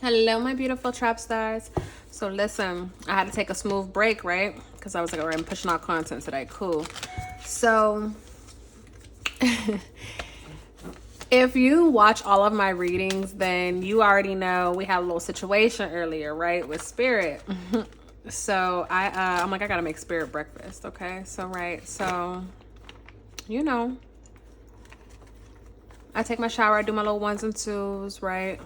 Hello, my beautiful trap stars. So listen, I had to take a smooth break, right? Because I was like, all right, I'm pushing out content today. Cool. So if you watch all of my readings, then you already know we had a little situation earlier, right? With spirit. So I'm like, I gotta make spirit breakfast. Okay. So, right. So, you know, I take my shower, I do my little ones and twos, right?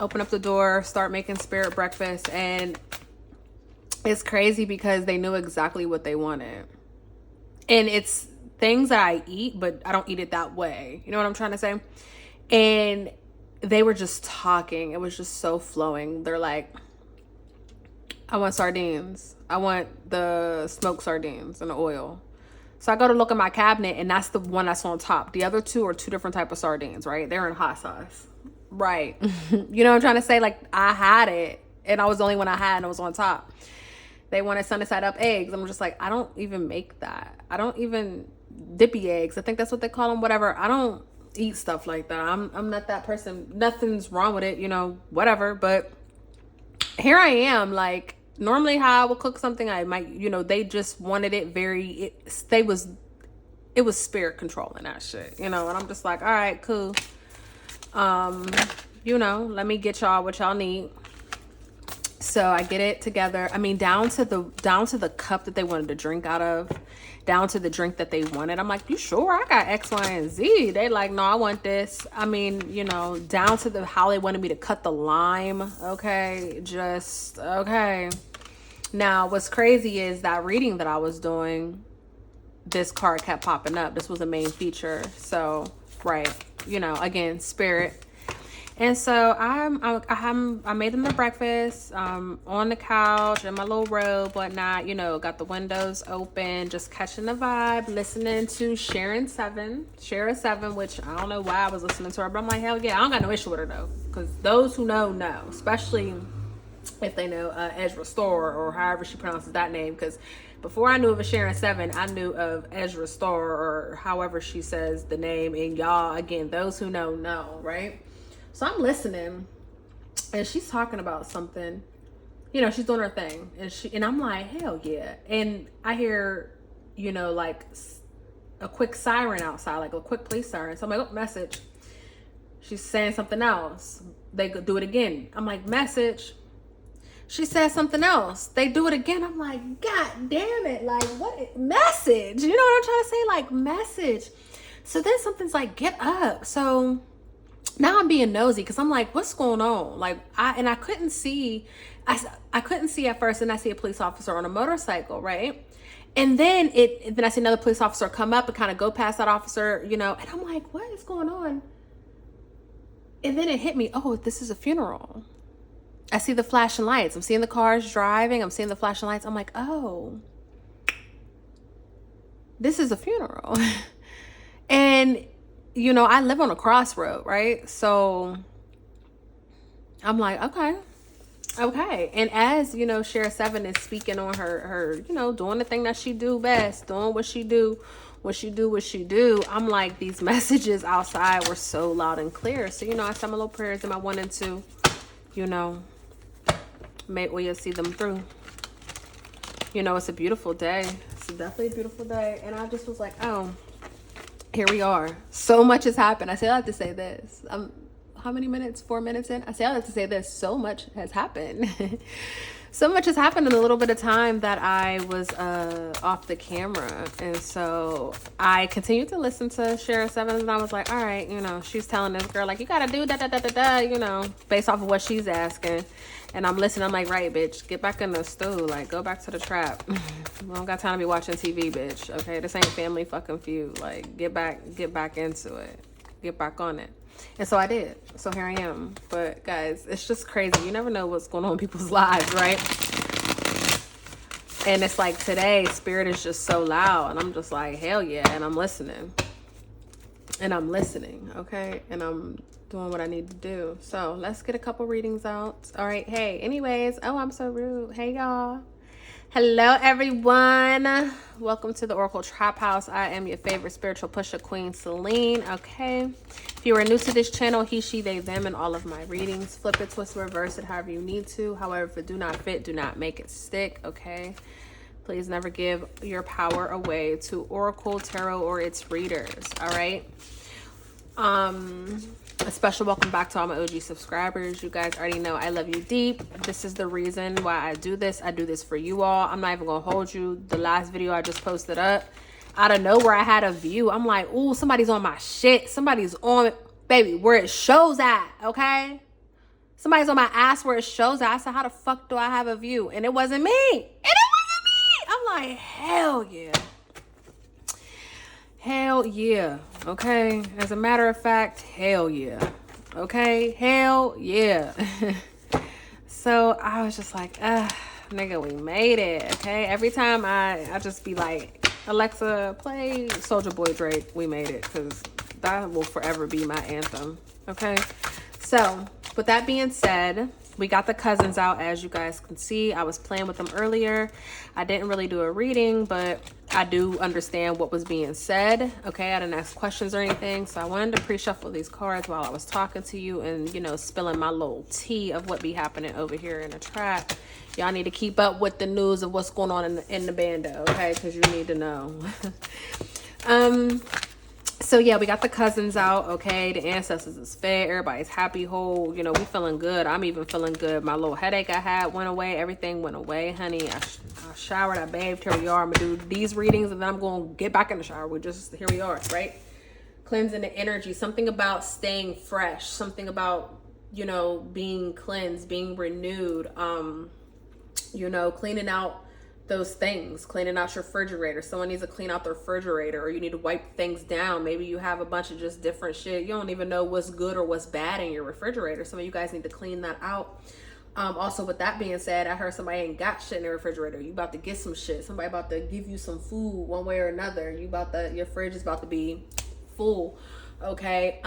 Open up the door, start making spirit breakfast. And it's crazy because they knew exactly what they wanted. And it's things that I eat, but I don't eat it that way. You know what I'm trying to say? And they were just talking. It was just so flowing. They're like, I want sardines. I want the smoked sardines and the oil. So I go to look at my cabinet, and that's the one that's on top. The other two are two different type of sardines, right? They're in hot sauce. Right. You know what I'm trying to say? Like, I had it, and I was the only one I had, and it was on top. They wanted sunny side up eggs. I'm just like, I don't even make that. I don't even dippy eggs. I think that's what they call them. Whatever. I don't eat stuff like that. I'm not that person. Nothing's wrong with it, whatever. But here I am, like, normally how I would cook something, I might, they just wanted it very, it was spirit controlling that shit, and I'm just like, all right, cool. Let me get y'all what y'all need. So I get it together. I mean, down to the cup that they wanted to drink out of, down to the drink that they wanted. I'm like, you sure? I got X, Y, and Z. They like, no, I want this. I mean, down to how they wanted me to cut the lime. Okay, just okay. Now, what's crazy is that reading that I was doing, this card kept popping up. This was a main feature. So, right, again, spirit. And so I made them their breakfast on the couch in my little robe, whatnot, got the windows open, just catching the vibe, listening to Shara 7, which I don't know why I was listening to her, but I'm like, hell yeah, I don't got no issue with her though, because those who know, especially if they know Ezra Store, or however she pronounces that name, because before I knew of a Shara 7, I knew of Ezra Store, or however she says the name, and y'all, again, those who know, right? So I'm listening, and she's talking about something, she's doing her thing, and I'm like, hell yeah. And I hear, like a quick siren outside, like a quick police siren. So I'm like, oh, message. She's saying something else. They do it again. I'm like, message. She says something else. They do it again. I'm like, God damn it. Like, what? Message. You know what I'm trying to say? Like, message. So then something's like, get up. So now I'm being nosy because I'm like, what's going on? Like, I couldn't see. I couldn't see at first, and I see a police officer on a motorcycle, right? And then I see another police officer come up and kind of go past that officer, and I'm like, what is going on? And then it hit me, oh, this is a funeral. I see the flashing lights. I'm seeing the cars driving. I'm seeing the flashing lights. I'm like, oh, this is a funeral. And, I live on a crossroad, right? So I'm like, okay. And as, Shara 7 is speaking on her, doing the thing that she do best, doing what she do, I'm like, these messages outside were so loud and clear. So, I said my little prayers in my 1 and 2, may we see them through. It's a beautiful day. It's definitely a beautiful day. And I just was like, oh, here we are. So much has happened. I say I have to say this. How many minutes? 4 minutes in? I say I have to say this. So much has happened. So much has happened in a little bit of time that I was off the camera. And so I continued to listen to Shara 7, and I was like, all right, she's telling this girl, like, you gotta do da, based off of what she's asking. And I'm listening. I'm like, right, bitch, get back in the stool. Like, go back to the trap. We don't got time to be watching TV, bitch. Okay, this ain't Family fucking Feud. Like, get back into it. Get back on it. And so I did. So here I am. But guys, it's just crazy. You never know what's going on in people's lives, right? And it's like today, spirit is just so loud. And I'm just like, hell yeah. And I'm listening. Okay? And I'm doing what I need to do. So let's get a couple readings out. All right. Hey, anyways. Oh, I'm so rude. Hey, y'all. Hello, everyone. Welcome to the Oracle Traphouse. I am your favorite spiritual pusher, Queen Celine. Okay. If you are new to this channel, he, she, they, them, and all of my readings. Flip it, twist, reverse it, however you need to. However, if it do not fit, do not make it stick. Okay. Please never give your power away to Oracle, Tarot, or its readers. All right. A special welcome back to all my OG subscribers. You guys already know I love you deep. This is the reason why I do this. I do this for you all. I'm not even gonna hold you. The last video I just posted up, out of nowhere I had a view. I'm like, ooh, somebody's on my shit. Somebody's on, baby, where it shows at, okay? Somebody's on my ass where it shows at. I said, how the fuck do I have a view? And it wasn't me. And it wasn't me. I'm like, hell yeah. Hell yeah. Okay. As a matter of fact, hell yeah. Okay. Hell yeah. So I was just like, nigga, we made it. Okay. Every time I just be like, Alexa, play Soulja Boy Drake. We made it. Because that will forever be my anthem. Okay. So with that being said, we got the cousins out. As you guys can see, I was playing with them earlier. I didn't really do a reading, but I do understand what was being said. Okay, I didn't ask questions or anything, so I wanted to pre-shuffle these cards while I was talking to you and, you know, spilling my little tea of what be happening over here in the trap. Y'all need to keep up with the news of what's going on in the bando, okay? Because you need to know. So yeah, we got the cousins out, okay? The ancestors is fed. Everybody's happy, whole. You know, we feeling good. I'm even feeling good. My little headache I had went away. Everything went away, honey. I showered, I bathed. Here we are. I'm going to do these readings, and then I'm going to get back in the shower. Here we are, right? Cleansing the energy. Something about staying fresh. Something about, you know, being cleansed, being renewed. You know, cleaning out those things, cleaning out your refrigerator. Someone needs to clean out their refrigerator, or you need to wipe things down. Maybe you have a bunch of just different shit. You don't even know what's good or what's bad in your refrigerator. Some of you guys need to clean that out. Also, with that being said, I heard somebody ain't got shit in the refrigerator. You about to get some shit. Somebody about to give you some food one way or another. Your fridge is about to be full. Okay.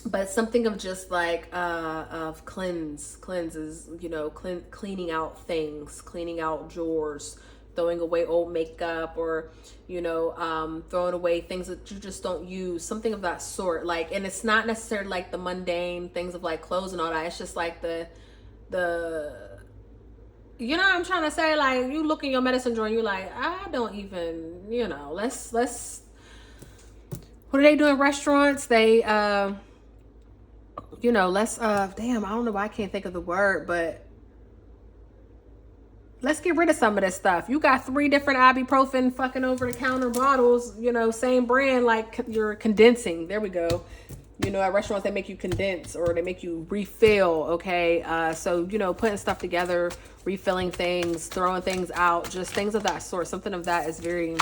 But something of just like of cleanses, you know, cleaning out things, cleaning out drawers, throwing away old makeup, or, you know, throwing away things that you just don't use, something of that sort. Like, and it's not necessarily like the mundane things of like clothes and all that. It's just like the you know what I'm trying to say? Like, you look in your medicine drawer and you're like, I don't even, you know, let's what do they do in restaurants? They you know, damn, I don't know why I can't think of the word, but let's get rid of some of this stuff. You got 3 different ibuprofen fucking over the counter bottles, you know, same brand, like you're condensing. There we go. You know, at restaurants, they make you condense or they make you refill. Okay. So, you know, putting stuff together, refilling things, throwing things out, just things of that sort. Something of that is very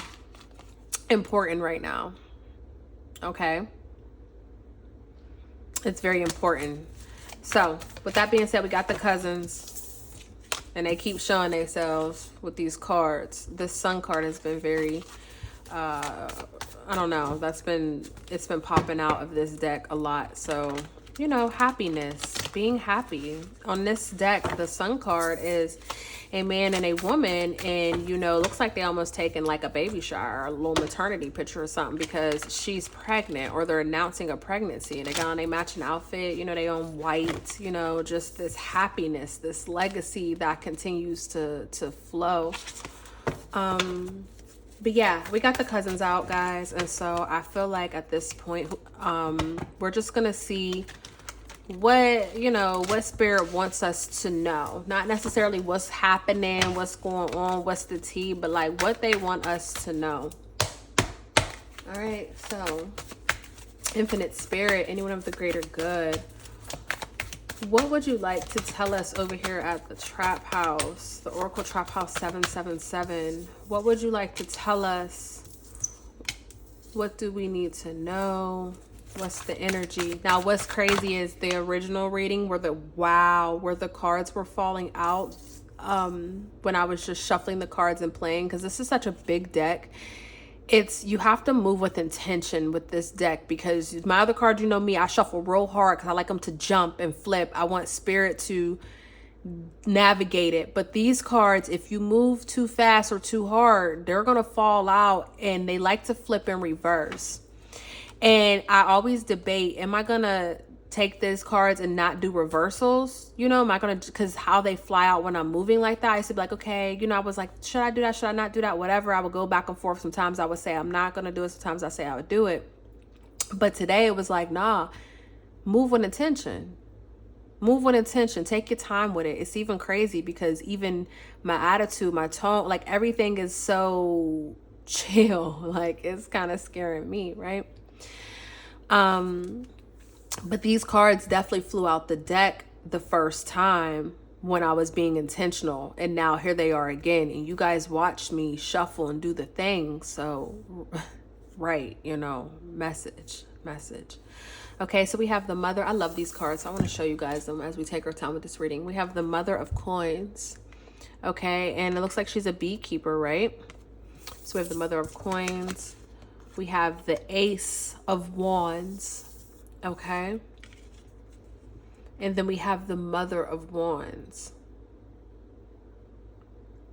important right now. Okay. It's very important. So with that being said, we got the cousins and they keep showing themselves with these cards. This sun card has been very, I don't know, it's been popping out of this deck a lot. So, you know, happiness, being happy. On this deck, the sun card is a man and a woman, and, you know, looks like they almost taken like a baby shower, a little maternity picture or something, because she's pregnant, or they're announcing a pregnancy, and they got on a matching outfit, you know, they on white, you know, just this happiness, this legacy that continues to flow. But yeah, we got the cousins out, guys, and so I feel like at this point, we're just gonna see what, you know, what spirit wants us to know. Not necessarily what's happening, what's going on, what's the tea, but like what they want us to know. All right, so infinite spirit, anyone of the greater good, what would you like to tell us over here at the Trap House, the Oracle Traphouse 777? What would you like to tell us? What do we need to know? What's the energy? Now, what's crazy is the original reading where the cards were falling out when I was just shuffling the cards and playing, because this is such a big deck. You have to move with intention with this deck, because my other cards, you know me, I shuffle real hard because I like them to jump and flip. I want spirit to navigate it. But these cards, if you move too fast or too hard, they're going to fall out, and they like to flip in reverse. And I always debate, am I going to take these cards and not do reversals? You know, am I going to, because how they fly out when I'm moving like that, I used to be like, okay, you know, I was like, should I do that? Should I not do that? Whatever. I would go back and forth. Sometimes I would say I'm not going to do it. Sometimes I say I would do it. But today it was like, nah, move with intention. Move with intention. Take your time with it. It's even crazy because even my attitude, my tone, like everything is so chill. Like it's kind of scaring me, right? But these cards definitely flew out the deck the first time when I was being intentional. And now here they are again. And you guys watched me shuffle and do the thing. So, right, you know, message. Okay, so we have the Mother. I love these cards. I want to show you guys them as we take our time with this reading. We have the Mother of Coins. Okay, and it looks like she's a beekeeper, right? So we have the Mother of Coins. We have the Ace of Wands. Okay. And then we have the Mother of Wands.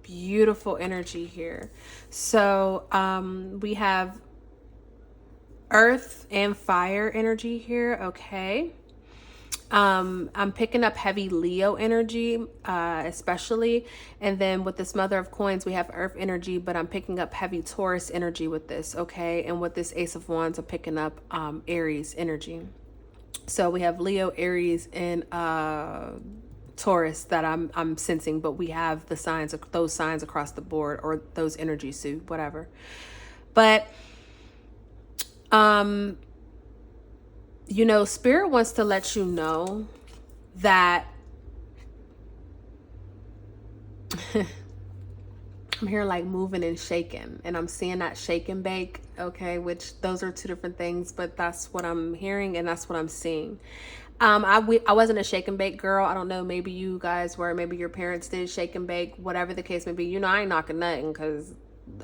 Beautiful energy here. So we have Earth and Fire energy here. Okay. I'm picking up heavy Leo energy, especially. And then with this Mother of Coins, we have Earth energy, but I'm picking up heavy Taurus energy with this. Okay. And with this Ace of Wands, I'm picking up Aries energy. So we have Leo, Aries, and Taurus that I'm sensing, but we have the signs of those signs across the board, or those energies, Sue, whatever. But you know, Spirit wants to let you know that I'm here like moving and shaking, and I'm seeing that shake and bake, okay, which those are two different things, but that's what I'm hearing and that's what I'm seeing. I wasn't a shake and bake girl. I don't know, maybe you guys were, maybe your parents did shake and bake, whatever the case may be. You know, I ain't knocking nothing, because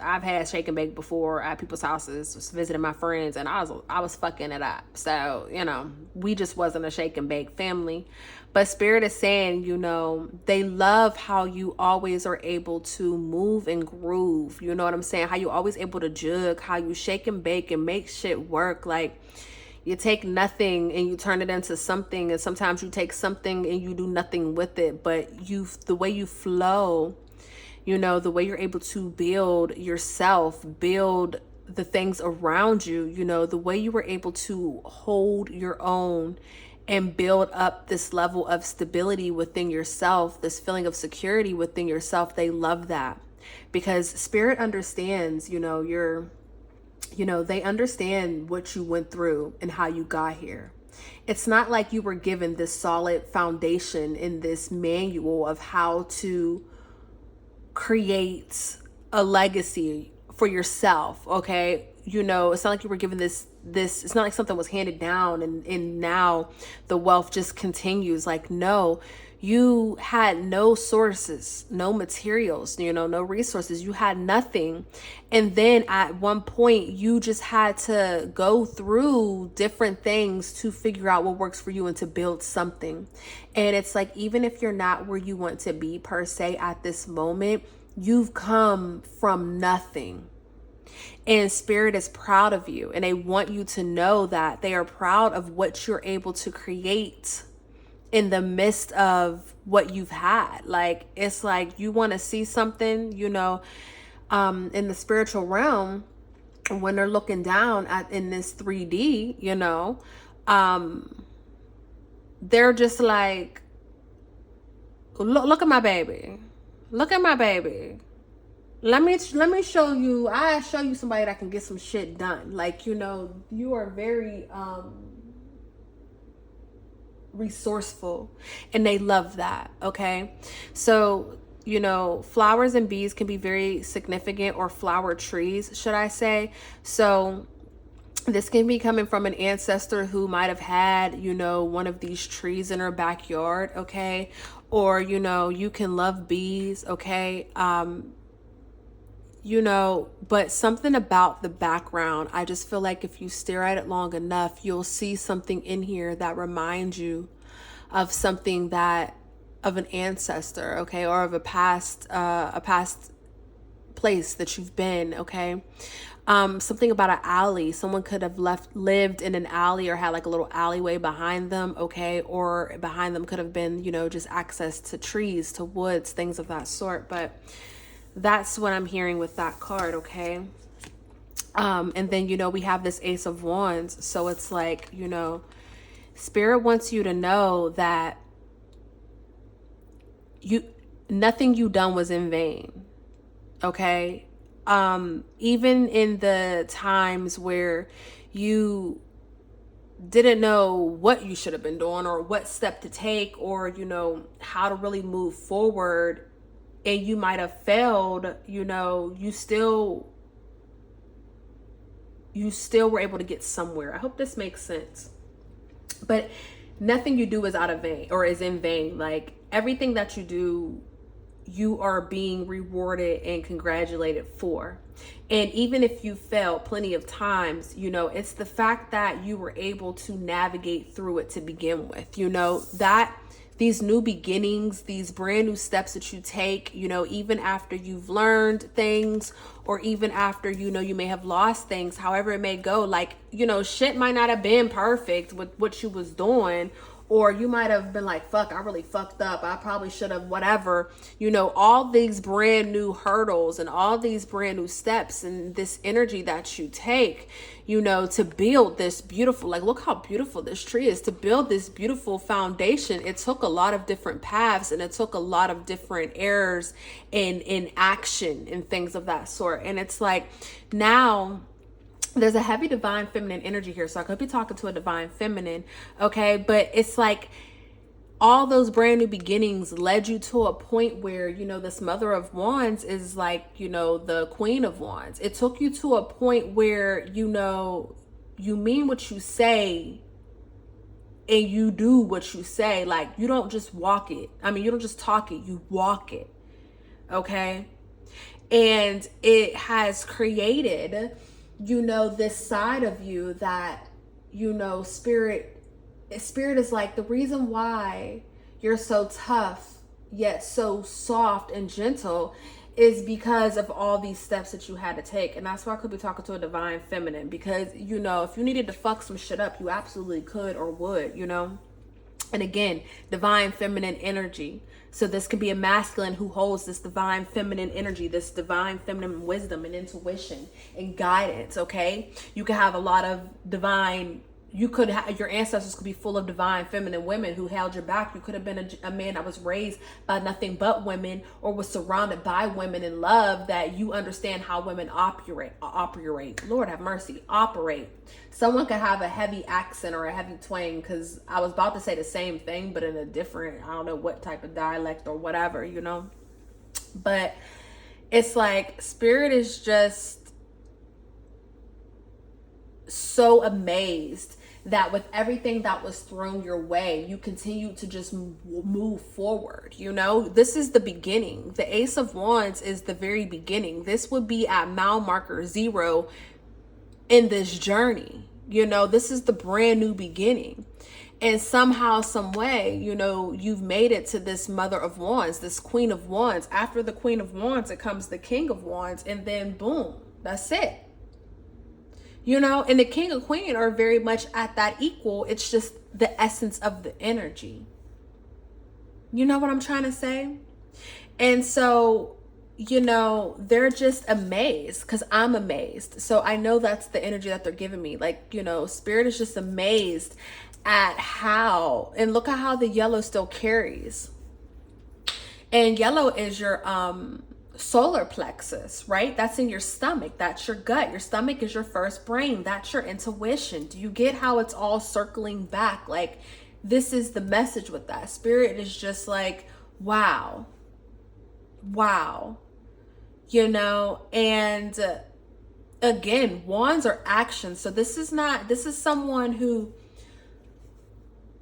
I've had shake and bake before at people's houses, just visiting my friends, and I was fucking it up. So, you know, we just wasn't a shake and bake family. But Spirit is saying, you know, they love how you always are able to move and groove. You know what I'm saying? How you always able to jug, how you shake and bake and make shit work. Like, you take nothing and you turn it into something, and sometimes you take something and you do nothing with it. But the way you flow, you know, the way you're able to build yourself, build the things around you, you know, the way you were able to hold your own and build up this level of stability within yourself, this feeling of security within yourself. They love that, because Spirit understands, you know, they understand what you went through and how you got here. It's not like you were given this solid foundation in this manual of how to create a legacy for yourself. Okay. You know, it's not like you were given this, it's not like something was handed down and now the wealth just continues. Like, no, you had no sources, no materials, you know, no resources. You had nothing. And then at one point you just had to go through different things to figure out what works for you and to build something. And it's like, even if you're not where you want to be per se at this moment, you've come from nothing. And Spirit is proud of you, and they want you to know that they are proud of what you're able to create in the midst of what you've had. Like, it's like you want to see something, you know, in the spiritual realm, when they're looking down in this 3D, you know, they're just like, look at my baby. Look at my baby. Let me show you. I show you somebody that can get some shit done. Like, you know, you are very resourceful, and they love that. Okay, so, you know, flowers and bees can be very significant, or flower trees, should I say. So this can be coming from an ancestor who might have had, you know, one of these trees in her backyard. Okay, or, you know, you can love bees. Okay, you know, but something about the background, I just feel like if you stare at it long enough, you'll see something in here that reminds you of something that of an ancestor, okay, or of a past place that you've been, okay. Something about an alley. Someone could have lived in an alley or had like a little alleyway behind them, okay, or behind them could have been, you know, just access to trees, to woods, things of that sort. But that's what I'm hearing with that card, okay. And then, you know, we have this Ace of Wands. So it's like, you know, Spirit wants you to know that nothing you done was in vain. Okay. Even in the times where you didn't know what you should have been doing or what step to take, or, you know, how to really move forward, and you might have failed, you know, you still were able to get somewhere. I hope this makes sense. But nothing you do is out of vain or is in vain. Like everything that you do, you are being rewarded and congratulated for. And even if you failed plenty of times, you know, it's the fact that you were able to navigate through it to begin with, you know, that these new beginnings, these brand new steps that you take, you know, even after you've learned things, or even after, you know, you may have lost things, however it may go, like, you know, shit might not have been perfect with what you was doing, or you might have been like, fuck, I really fucked up, I probably should have, whatever, you know, all these brand new hurdles and all these brand new steps and this energy that you take, you know, to build this beautiful, like, look how beautiful this tree is, to build this beautiful foundation. It took a lot of different paths, and it took a lot of different errors in action and things of that sort. And it's like, now there's a heavy divine feminine energy here. So I could be talking to a divine feminine, okay? But it's like all those brand new beginnings led you to a point where, you know, this Mother of Wands is like, you know, the Queen of Wands. It took you to a point where, you know, you mean what you say and you do what you say. Like, you don't just walk it. I mean, you don't just talk it, you walk it, okay? And it has created, you know, this side of you that, you know, spirit is like, the reason why you're so tough yet so soft and gentle is because of all these steps that you had to take. And that's why I could be talking to a divine feminine, because, you know, if you needed to fuck some shit up, you absolutely could or would, you know. And again, divine feminine energy. So this could be a masculine who holds this divine feminine energy, this divine feminine wisdom and intuition and guidance, okay? You could have a lot of divine, you could have, your ancestors could be full of divine feminine women who held your back. You could have been a man that was raised by nothing but women, or was surrounded by women in love, that you understand how women operate. Lord have mercy, operate. Someone could have a heavy accent or a heavy twang, because I was about to say the same thing, but in a different, I don't know what type of dialect or whatever, you know. But it's like, spirit is just so amazed that with everything that was thrown your way, you continue to just move forward. You know, this is the beginning. The Ace of Wands is the very beginning. This would be at mile marker 0 in this journey. You know, this is the brand new beginning. And somehow, some way, you know, you've made it to this Mother of Wands, this Queen of Wands. After the Queen of Wands, it comes the King of Wands, and then boom, that's it. You know, and the King and Queen are very much at that equal. It's just the essence of the energy. You know what I'm trying to say? And so, you know, they're just amazed, because I'm amazed. So I know that's the energy that they're giving me. Like, you know, spirit is just amazed at how, and look at how the yellow still carries. And yellow is your solar plexus, right? That's in your stomach. That's your gut. Your stomach is your first brain. That's your intuition. Do you get how it's all circling back? Like, this is the message with that. Spirit is just like, wow, you know. And again, wands are action. So this is someone who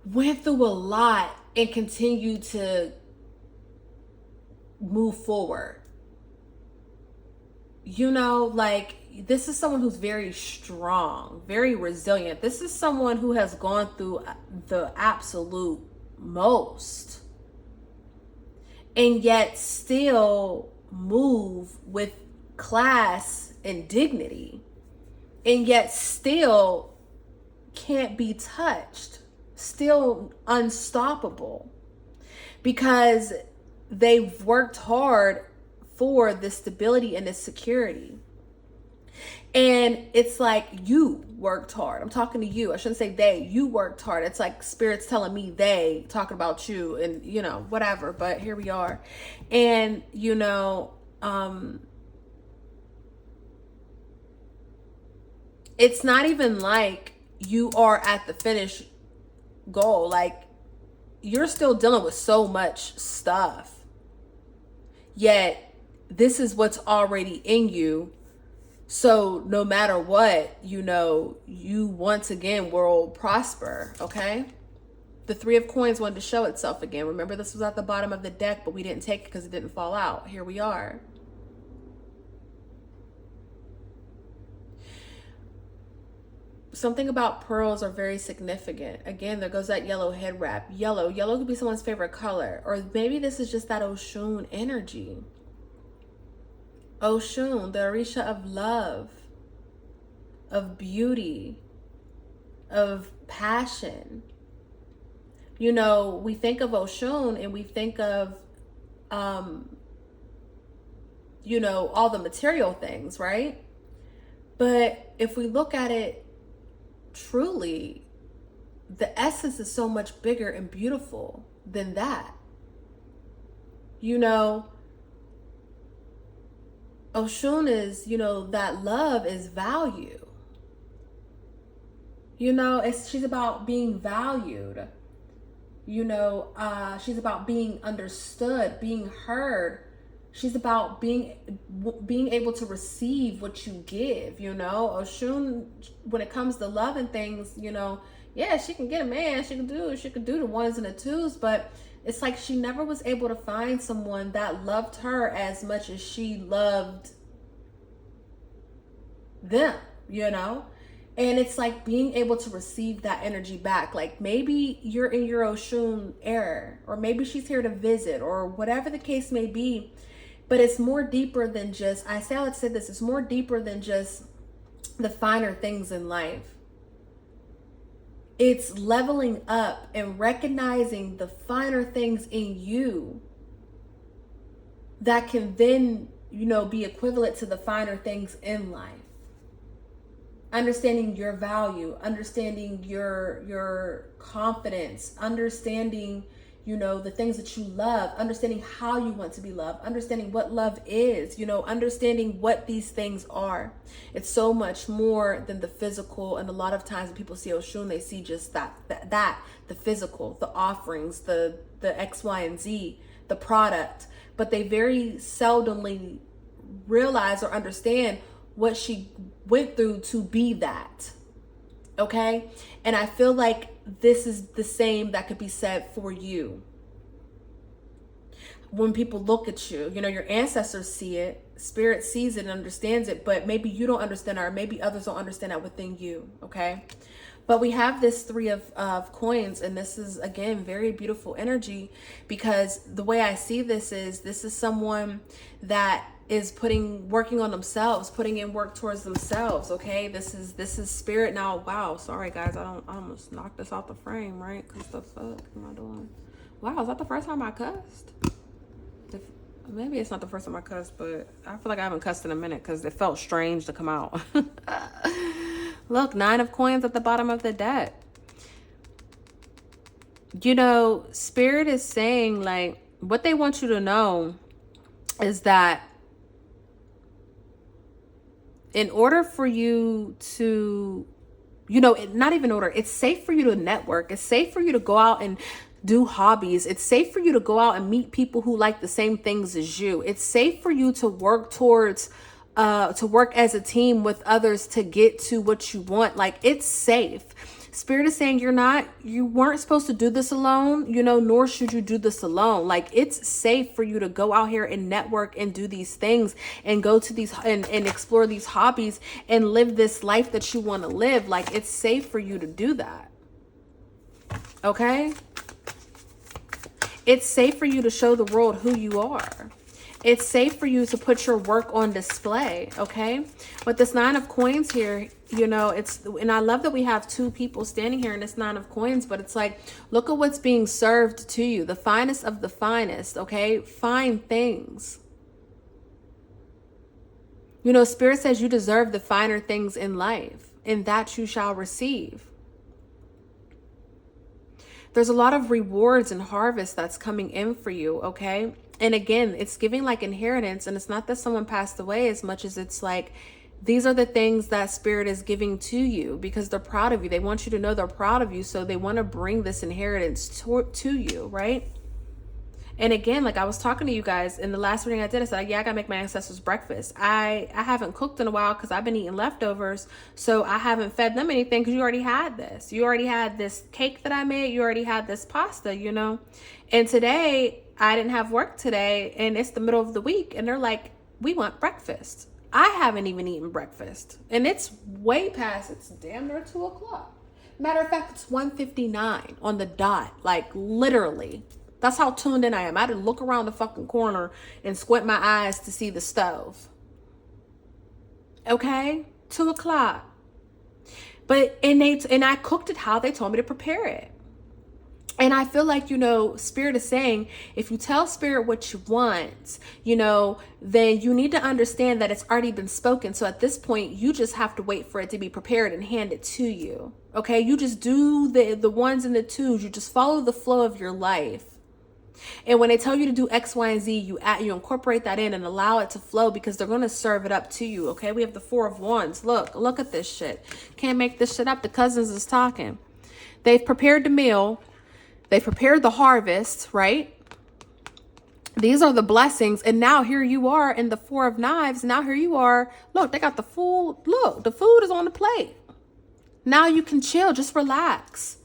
went through a lot and continued to move forward. You know, like, this is someone who's very strong, very resilient. This is someone who has gone through the absolute most. and yet still move with class and dignity, and yet still can't be touched, still unstoppable, because they've worked hard for this stability and this security. And it's like, you worked hard. I'm talking to you. I shouldn't say they. You worked hard. It's like Spirit's telling me they, talking about you, and, you know, whatever. But here we are. And, you know, it's not even like you are at the finish goal. Like, you're still dealing with so much stuff. Yet, this is what's already in you. So no matter what, you know, you once again will prosper, okay? The Three of Coins wanted to show itself again. Remember, this was at the bottom of the deck, but we didn't take it because it didn't fall out. Here we are. Something about pearls are very significant. Again, there goes that yellow head wrap. Yellow could be someone's favorite color. Or maybe this is just that Oshun energy. Oshun, the Orisha of love, of beauty, of passion. You know, we think of Oshun and we think of, you know, all the material things, right? But if we look at it truly, the essence is so much bigger and beautiful than that. You know, Oshun is, you know, that love is value. You know, she's about being valued. You know, she's about being understood, being heard. She's about being able to receive what you give, you know. Oshun, when it comes to love and things, you know, yeah, she can get a man, she can do the ones and the twos, but it's like she never was able to find someone that loved her as much as she loved them, you know? And it's like being able to receive that energy back. Like maybe you're in your Oshun era, or maybe she's here to visit, or whatever the case may be. But it's more deeper than just, I say, let's say this, it's more deeper than just the finer things in life. It's leveling up and recognizing the finer things in you that can then, you know, be equivalent to the finer things in life. Understanding your value, understanding your confidence, understanding, you know, the things that you love, understanding how you want to be loved, understanding what love is, you know, understanding what these things are. It's so much more than the physical. And a lot of times when people see Oshun, they see just that, the physical, the offerings, the X, Y, and Z, the product. But they very seldomly realize or understand what she went through to be that. Okay? And I feel like this is the same that could be said for you. When people look at you, you know, your ancestors see it, Spirit sees it and understands it, but maybe you don't understand it, or maybe others don't understand that within you. Okay? But we have this Three of Coins, and this is, again, very beautiful energy, because the way I see this is someone that is working on themselves, putting in work towards themselves. Okay, this is Spirit. Now, wow, sorry guys, I almost knocked this off the frame, right? Because the fuck am I doing? Wow, is that the first time I cussed? Maybe it's not the first time I cussed, but I feel like I haven't cussed in a minute because it felt strange to come out. Look, 9 of Coins at the bottom of the deck. You know, Spirit is saying, like, what they want you to know is that in order for you to, you know, not even order, it's safe for you to network. It's safe for you to go out and do hobbies. It's safe for you to go out and meet people who like the same things as you. It's safe for you to work towards, to work as a team with others to get to what you want. Like, it's safe. Spirit is saying you weren't supposed to do this alone, you know, nor should you do this alone. Like, it's safe for you to go out here and network and do these things and go to these and explore these hobbies and live this life that you want to live. Like, it's safe for you to do that. Okay? It's safe for you to show the world who you are. It's safe for you to put your work on display, okay? With this 9 of coins here, you know, and I love that we have 2 people standing here in this 9 of coins, but it's like, look at what's being served to you. The finest of the finest, okay? Fine things. You know, Spirit says you deserve the finer things in life, and that you shall receive. There's a lot of rewards and harvest that's coming in for you, okay? And again, it's giving like inheritance, and it's not that someone passed away as much as it's like, these are the things that Spirit is giving to you because they're proud of you. They want you to know they're proud of you, so they want to bring this inheritance to you, right? And again, like I was talking to you guys in the last reading I did, I said, yeah, I gotta make my ancestors breakfast. I haven't cooked in a while because I've been eating leftovers. So I haven't fed them anything because you already had this. You already had this cake that I made. You already had this pasta, you know. And today, I didn't have work today and it's the middle of the week. And they're like, we want breakfast. I haven't even eaten breakfast. And it's way past, it's damn near 2 o'clock. Matter of fact, it's 1:59 on the dot, like literally. That's how tuned in I am. I had to look around the fucking corner and squint my eyes to see the stove. Okay? 2 o'clock. But, and I cooked it how they told me to prepare it. And I feel like, you know, Spirit is saying, if you tell Spirit what you want, you know, then you need to understand that it's already been spoken. So at this point, you just have to wait for it to be prepared and hand it to you. Okay? You just do the ones and the twos. You just follow the flow of your life. And when they tell you to do X, Y, and Z, you incorporate that in and allow it to flow because they're going to serve it up to you. Okay. We have the 4 of Wands. Look at this shit. Can't make this shit up. The cousins is talking. They've prepared the meal. They've prepared the harvest, right? These are the blessings. And now here you are in the 4 of Knives. Now here you are. Look, they got the food. Look, the food is on the plate. Now you can chill. Just relax.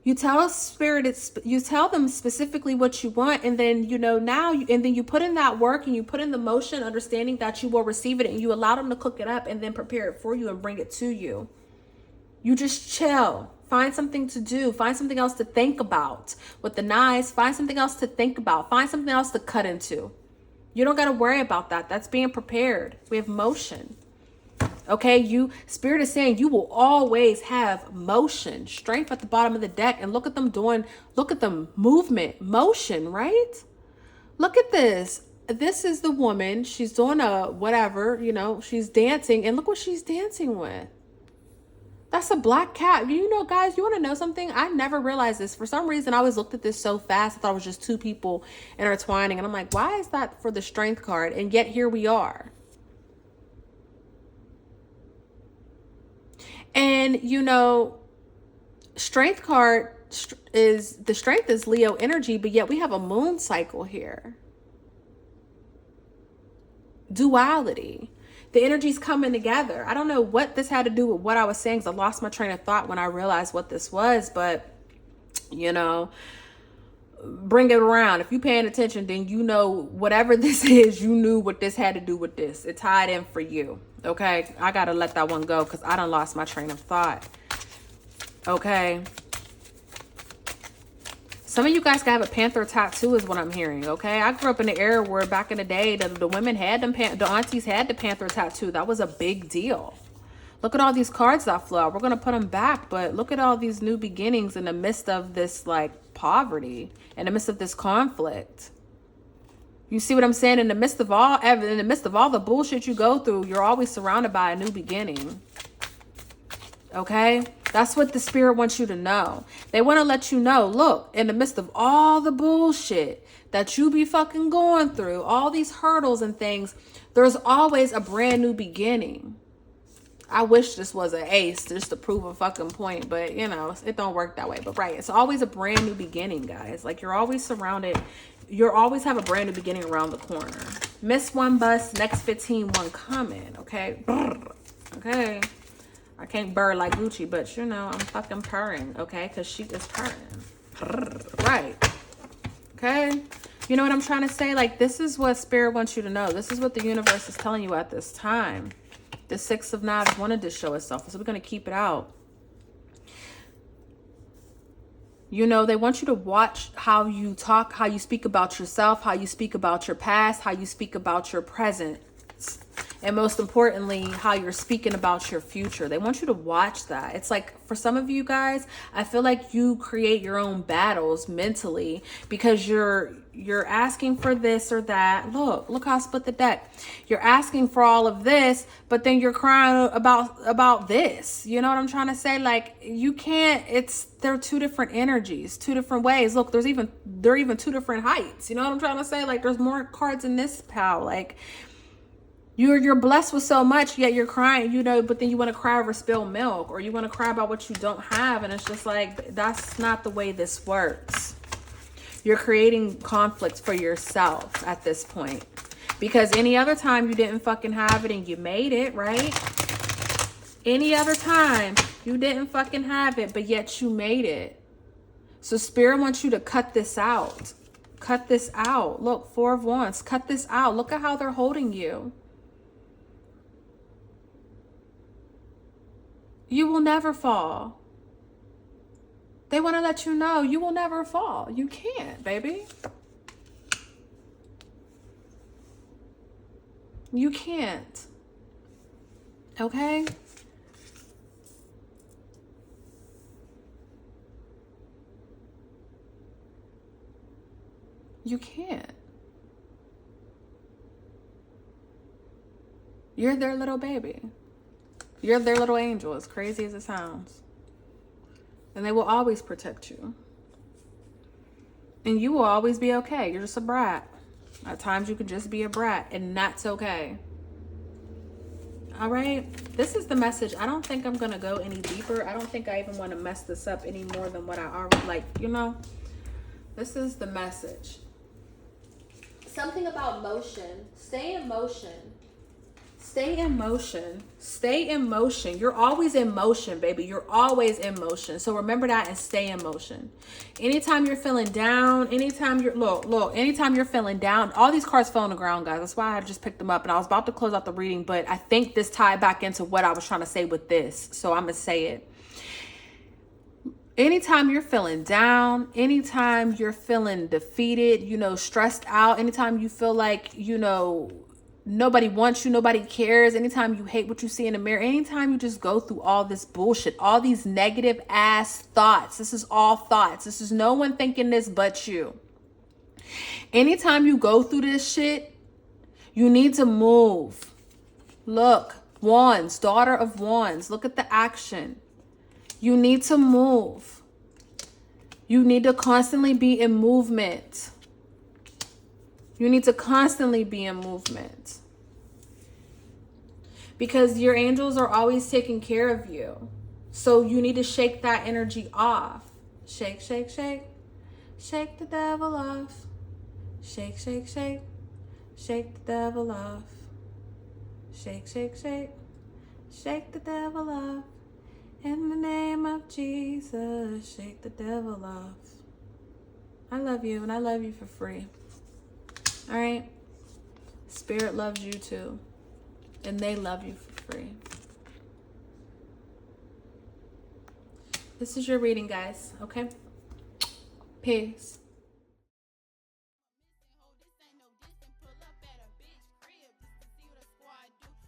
You tell Spirit, you tell them specifically what you want, and then, you know, and then you put in that work and you put in the motion, understanding that you will receive it, and you allow them to cook it up and then prepare it for you and bring it to you. You just chill. Find something to do. Find something else to think about. With the knives, find something else to think about. Find something else to cut into. You don't got to worry about that. That's being prepared. We have motion. Okay, Spirit is saying you will always have motion, strength at the bottom of the deck, and look at them movement, motion, right? Look at this. This is the woman. She's doing a whatever, you know, she's dancing, and look what she's dancing with. That's a black cat. You know, guys, you want to know something? I never realized this. For some reason, I always looked at this so fast. I thought it was just 2 people intertwining, and I'm like, why is that for the strength card? And yet here we are. And, you know, strength card is, the strength is Leo energy, but yet we have a moon cycle here. Duality. The energy's coming together. I don't know what this had to do with what I was saying, because I lost my train of thought when I realized what this was, but, you know, bring it around. If you're paying attention, then you know whatever this is, you knew what this had to do with this. It tied in for you. Okay, I gotta let that one go because I done lost my train of thought. Okay. Some of you guys got a panther tattoo is what I'm hearing, okay? I grew up in the era where back in the day, the women had them, the aunties had the panther tattoo. That was a big deal. Look at all these cards that flew out. We're going to put them back, but look at all these new beginnings in the midst of this, like, poverty, in the midst of this conflict. You see what I'm saying? In the midst of all the bullshit you go through, you're always surrounded by a new beginning. Okay? That's what the Spirit wants you to know. They want to let you know, look, in the midst of all the bullshit that you be fucking going through, all these hurdles and things, there's always a brand new beginning. I wish this was an ace just to prove a fucking point, but you know, it don't work that way. But right, it's always a brand new beginning, guys. Like you're always surrounded. You always have a brand new beginning around the corner. Miss one bus, next 15, one coming. Okay. Okay. I can't burr like Gucci, but you know, I'm fucking purring. Okay. Cause she is purring. Right. Okay. You know what I'm trying to say? Like, this is what Spirit wants you to know. This is what the universe is telling you at this time. The 6 of Knives wanted to show itself, so we're going to keep it out. You know, they want you to watch how you talk, how you speak about yourself, how you speak about your past, how you speak about your present. And most importantly, how you're speaking about your future. They want you to watch that. It's like, for some of you guys, I feel like you create your own battles mentally because you're asking for this or that. Look how I split the deck. You're asking for all of this, but then you're crying about this. You know what I'm trying to say? Like, you can't, they're two different energies, two different ways. Look, they're even two different heights. You know what I'm trying to say? Like, there's more cards in this pile. Like, you're blessed with so much, yet you're crying, you know, but then you want to cry over spilled milk, or you want to cry about what you don't have. And it's just like, that's not the way this works. You're creating conflicts for yourself at this point, because any other time you didn't fucking have it and you made it, right? Any other time you didn't fucking have it, but yet you made it. So Spirit wants you to cut this out. Cut this out. Look, 4 of Wands. Cut this out. Look at how they're holding you. You will never fall. They want to let you know you will never fall. You can't, baby. You can't. Okay? You can't. You're their little baby. You're their little angel, as crazy as it sounds. And they will always protect you. And you will always be okay. You're just a brat. At times you can just be a brat, and that's okay. All right? This is the message. I don't think I'm going to go any deeper. I don't think I even want to mess this up any more than what I already, like, you know. This is the message. Something about motion. Stay in motion. Stay in motion. Stay in motion. You're always in motion, baby. You're always in motion. So remember that and stay in motion. Anytime you're feeling down, anytime you're, anytime you're feeling down, all these cards fell on the ground, guys. That's why I just picked them up. And I was about to close out the reading, but I think this tied back into what I was trying to say with this. So I'm going to say it. Anytime you're feeling down, anytime you're feeling defeated, you know, stressed out, anytime you feel like, you know, nobody wants you, nobody cares, anytime you hate what you see in the mirror, anytime you just go through all this bullshit, all these negative ass thoughts, this is all thoughts. This is no one thinking this but you. Anytime you go through this shit, you need to move. Look, Wands, Daughter of Wands, look at the action. You need to move. You need to constantly be in movement. You need to constantly be in movement. Because your angels are always taking care of you. So you need to shake that energy off. Shake, shake, shake. Shake the devil off. Shake, shake, shake. Shake the devil off. Shake, shake, shake. Shake the devil off. In the name of Jesus, shake the devil off. I love you, and I love you for free. All right? Spirit loves you too. And they love you for free. This is your reading, guys. Okay? Peace.